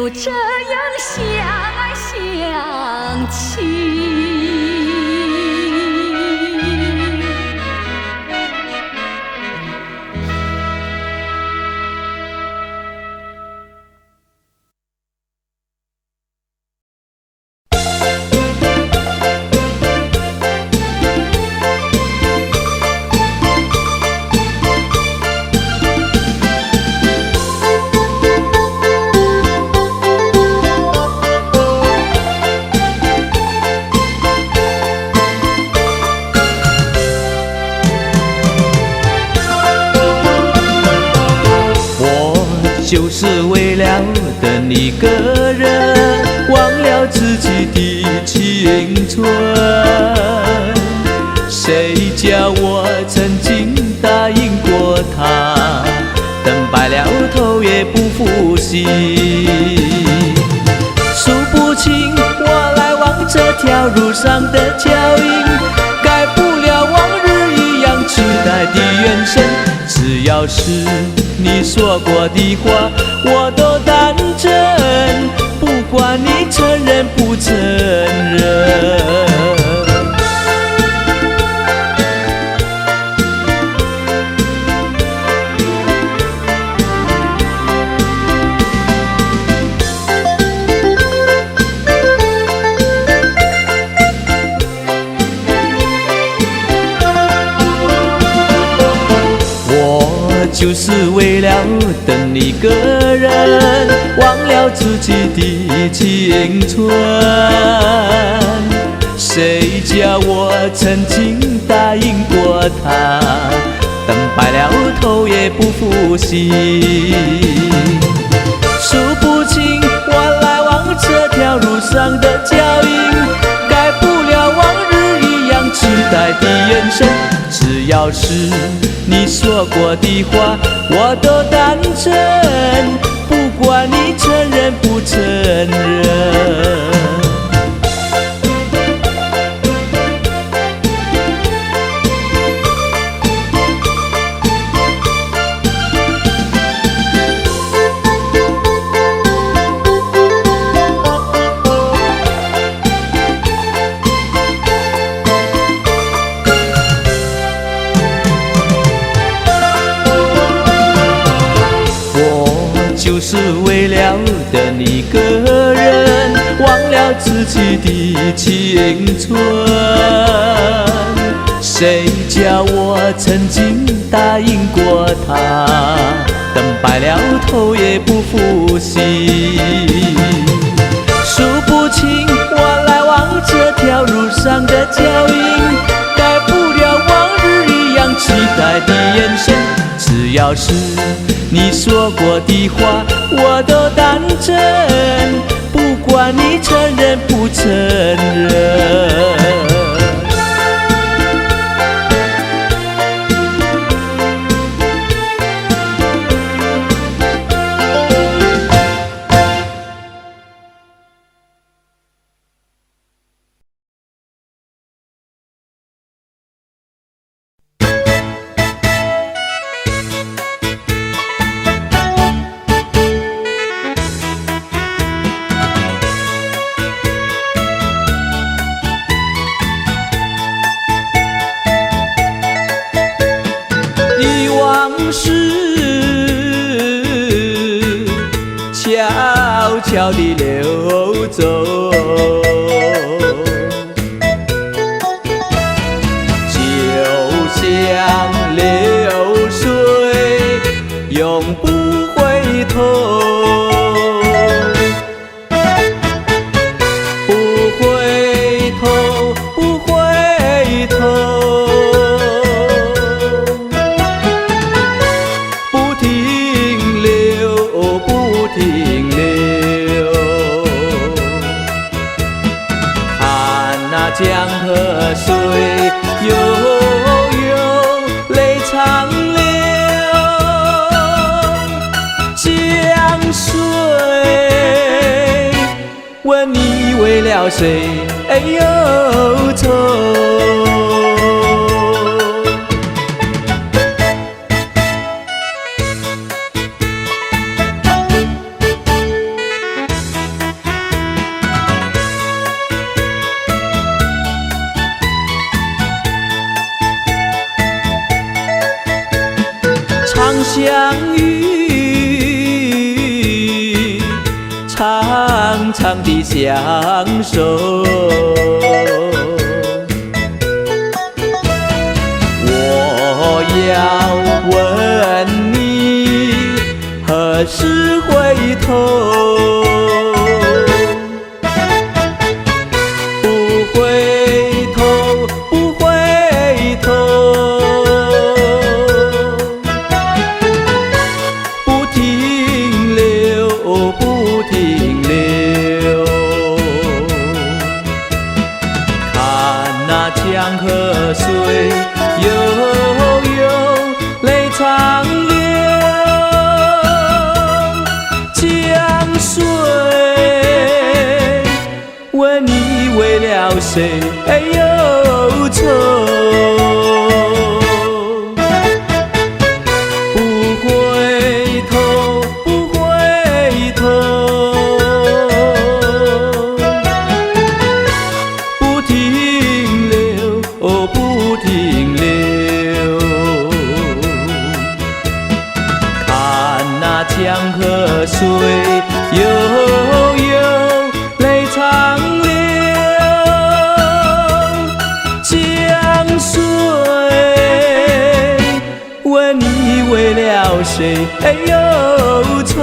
就这样相爱相亲。就是为了等一个人，忘了自己的青春。谁叫我曾经答应过他，等白了头也不负心。数不清我来往这条路上的脚印，改不了往日一样期待的眼神。只要是你说过的话，我都当真，不管你承认不承认。就是为了等一个人，忘了自己的青春。谁叫我曾经答应过他，等白了头也不负心。数不清我来往这条路上的脚印，改不了往日一样期待的眼神。只要是你说过的话，我都当真，不管你承认不承认。就是为了等一个人，忘了自己的青春。谁叫我曾经答应过他，等白了头也不负心。数不清我来往这条路上的脚印，改不了往日一样期待的眼神。只要是你说过的话，我都当真，不管你承认不承认。悄悄地流走，就像流水，永不回头。不回头，不回头，不停留，不停留。看那江河水悠悠，泪长流。江水问你为了谁忧愁？相遇，长长的相守。我要问你，何时回头？不回头，不回头，不停留，不停留。看那江河水悠悠，泪长流。江水问你为了谁忧愁？不回头，不回头，不停留，不停留。看那江河水悠悠，泪长流。江水问你为了谁忧愁？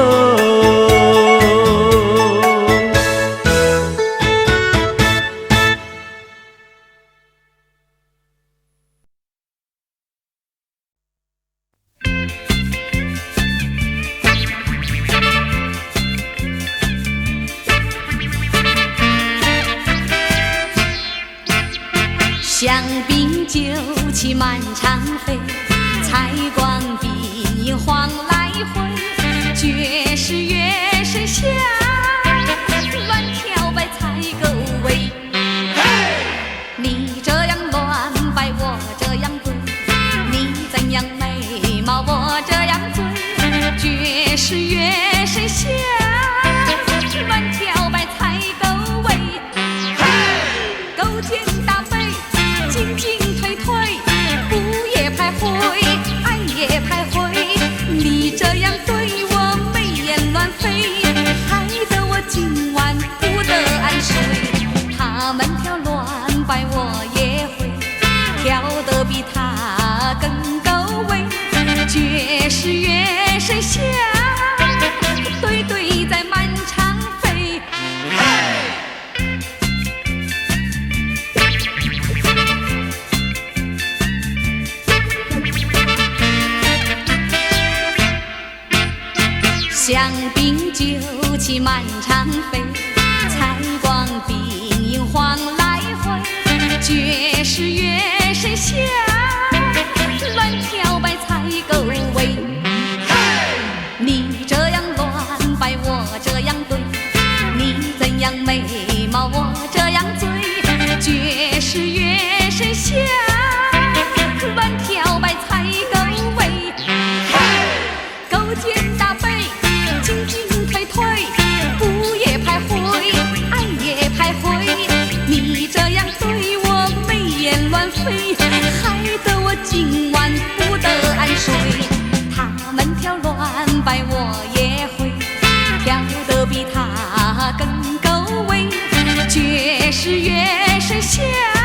香槟酒气满场飞，采光鬓影晃来回。绝世乐声响，乱跳摆采购味。你这样乱摆，我这样对；你怎样美貌，我这样醉。绝世乐声响，乱跳摆采购味。勾肩搭背，进进退退，不也徘徊，爱也徘徊。你这样对我眉眼乱飞，害得我今晚不得安睡。他们跳乱摆我也会，跳得比他更够味。绝世乐声响，对对在满场飞。香槟酒气满场飞，采光鬓影晃来回。绝世乐声响，乱跳摆采购味。你这样乱摆，我这样对；你怎样美貌，我这样醉。绝世乐声响，乱跳摆采购味。勾肩搭背，进进退退，不也徘徊，爱也徘徊。你这样对我眉眼乱飞，害得我今晚不得安睡。他们跳乱摆我也会，跳得比他更够味。绝世乐声响。